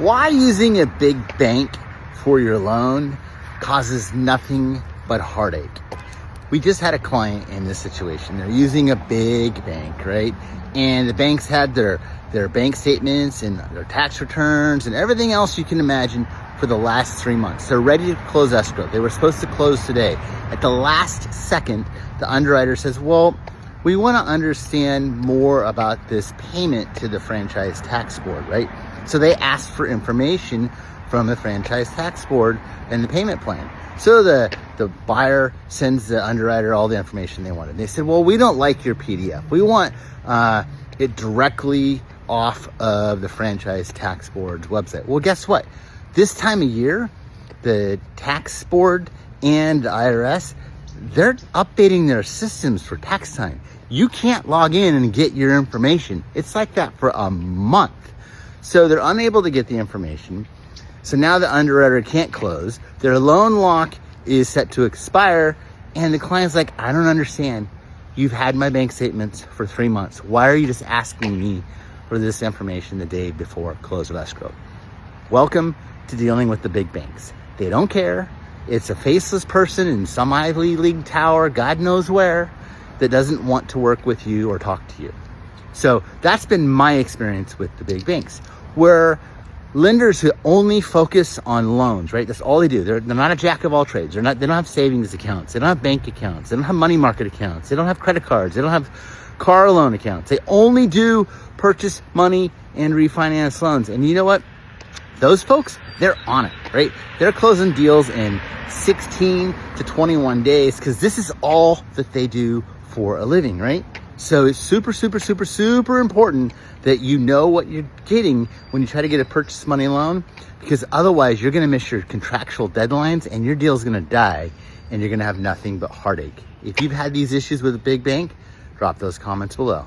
Why using a big bank for your loan causes nothing but heartache. We just had a client in this situation. They're using a big bank, right? And the banks had their bank statements and their tax returns and everything else you can imagine for the last 3 months. They're ready to close escrow. They were supposed to close today. At the last second, the underwriter says, well, we want to understand more about this payment to the franchise tax board, right? So they asked for information from the franchise tax board and the payment plan. So the buyer sends the underwriter all the information they wanted. They said, well, we don't like your PDF. We want it directly off of the franchise tax board's website. Well, guess what? This time of year, the tax board and the IRS, they're updating their systems for tax time. You can't log in and get your information. It's like that for a month. So they're unable to get the information. So now the underwriter can't close. Their loan lock is set to expire. And the client's like, I don't understand. You've had my bank statements for 3 months. Why are you just asking me for this information the day before close of escrow? Welcome to dealing with the big banks. They don't care. It's a faceless person in some Ivy League tower, God knows where, that doesn't want to work with you or talk to you. So that's been my experience with the big banks, where lenders who only focus on loans, right? That's all they do. They're not a jack of all trades. They don't have savings accounts. They don't have bank accounts. They don't have money market accounts. They don't have credit cards. They don't have car loan accounts. They only do purchase money and refinance loans. And you know what? Those folks, they're on it, right? They're closing deals in 16 to 21 days because this is all that they do for a living, right? So it's super, super, super, super important that you know what you're getting when you try to get a purchase money loan, because otherwise you're going to miss your contractual deadlines and your deal's going to die and you're going to have nothing but heartache. If you've had these issues with a big bank, drop those comments below.